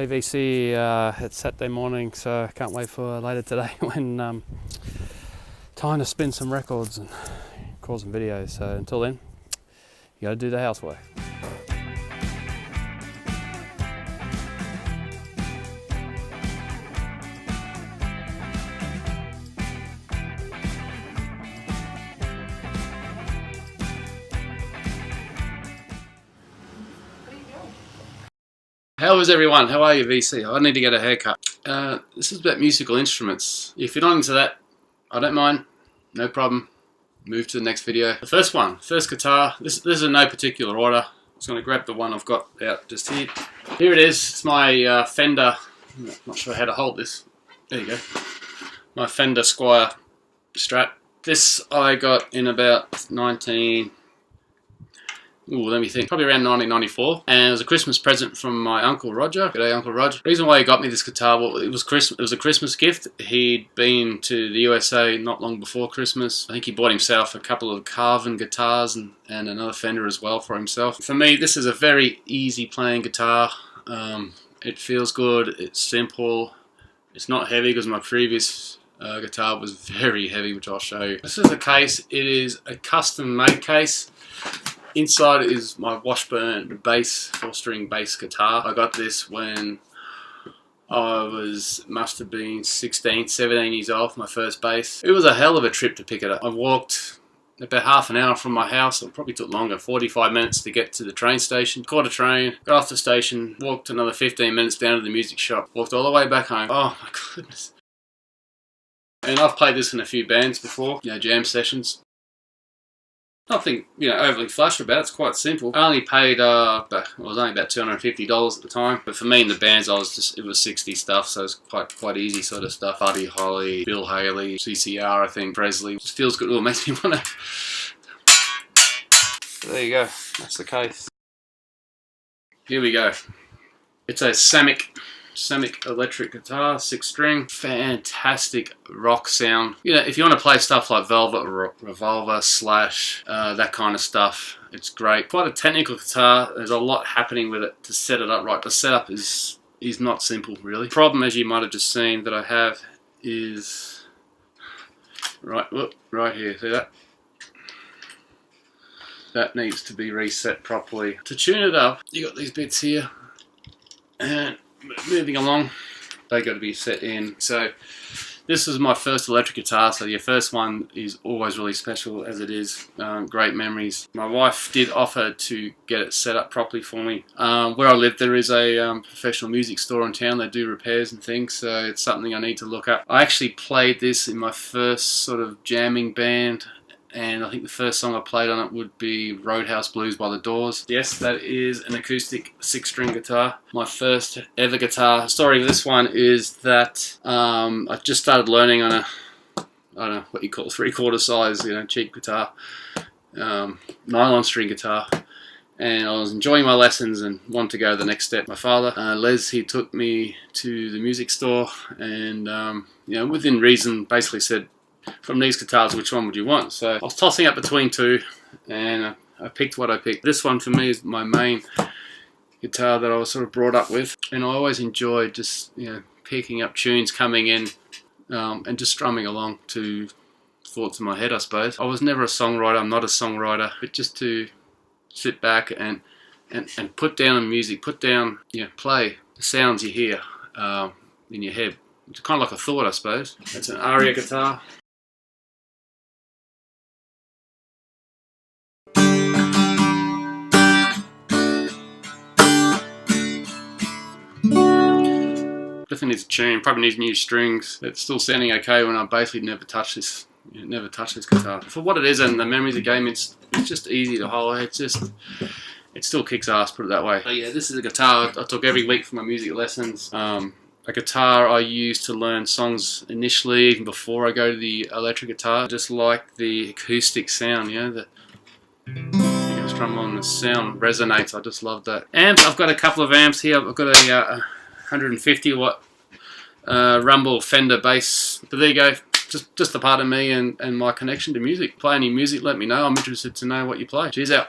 Hey VC, it's Saturday morning, so I can't wait for later today when time to spin some records and record some videos. So until then, you gotta do the housework. How is everyone? How are you, VC? I need to get a haircut. This is about musical instruments. If you're not into that, I don't mind. No problem. Move to the next video. The first one, first guitar. This is in no particular order. I'm just going to grab the one I've got out just here. Here it is. It's my Fender. I'm not sure how to hold this. There you go. My Fender Squire Strat. This I got in about let me think. Probably around 1994, and it was a Christmas present from my Uncle Roger. G'day, Uncle Roger. The reason why he got me this guitar, well, it was Christmas. It was a Christmas gift. He'd been to the USA not long before Christmas. I think he bought himself a couple of carven guitars and another Fender as well for himself. For me, this is a very easy playing guitar. It feels good. It's simple. It's not heavy because my previous guitar was very heavy, which I'll show you. This is a case. It is a custom-made case. Inside is my Washburn bass, 4-string bass guitar. I got this when I must have been 16, 17 years old for my first bass. It was a hell of a trip to pick it up. I walked about half an hour from my house. It probably took longer, 45 minutes to get to the train station. Caught a train, got off the station, walked another 15 minutes down to the music shop. Walked all the way back home. Oh my goodness. And I've played this in a few bands before, jam sessions. Nothing, overly flash about it. It's quite simple. I only paid, it was only about $250 at the time. But for me in the bands, it was 60 stuff, so it's quite easy sort of stuff. Buddy Holly, Bill Haley, CCR, I think, Presley. It just feels good. It makes me want to. So there you go. That's the case. Here we go. It's a Samick electric guitar, 6-string, fantastic rock sound. If you want to play stuff like Velvet or Revolver Slash, that kind of stuff, it's great. Quite a technical guitar. There's a lot happening with it to set it up right. The setup is not simple, really. The problem, as you might have just seen, that I have is right here. See that? That needs to be reset properly. To tune it up, you got these bits here, and moving along, they got to be set in. So this is my first electric guitar, so your first one is always really special, as it is. Great memories. My wife did offer to get it set up properly for me. Where I live, there is a professional music store in town. They do repairs and things, so it's something I need to look up. I actually played this in my first sort of jamming band, and I think the first song I played on it would be Roadhouse Blues by the Doors. Yes, that is an acoustic 6-string guitar. My first ever guitar. The story of this one is that I just started learning on a, I don't know what you call 3/4 size, cheap guitar, nylon string guitar. And I was enjoying my lessons and wanted to go to the next step. My father, Les, he took me to the music store and, within reason, basically said, from these guitars, which one would you want? So I was tossing up between two, and I picked what I picked. This one for me is my main guitar that I was sort of brought up with, and I always enjoyed just picking up tunes coming in and just strumming along to thoughts in my head, I suppose. I was never a songwriter. I'm not a songwriter, but just to sit back and put down music, play the sounds you hear in your head. It's kind of like a thought, I suppose. It's an Aria guitar. Definitely needs a tune, probably needs new strings. It's still sounding okay when I basically never touched this guitar. For what it is and the memories of the game, it's just easy to hold. It still kicks ass, put it that way. But yeah, this is a guitar I took every week for my music lessons. A guitar I use to learn songs initially, even before I go to the electric guitar. I just like the acoustic sound, the strum on, the sound resonates. I just love that. Amps, I've got a couple of amps here. I've got a 150 watt Rumble Fender bass. But there you go. Just a part of me and my connection to music. Play any music, let me know. I'm interested to know what you play. Cheers out.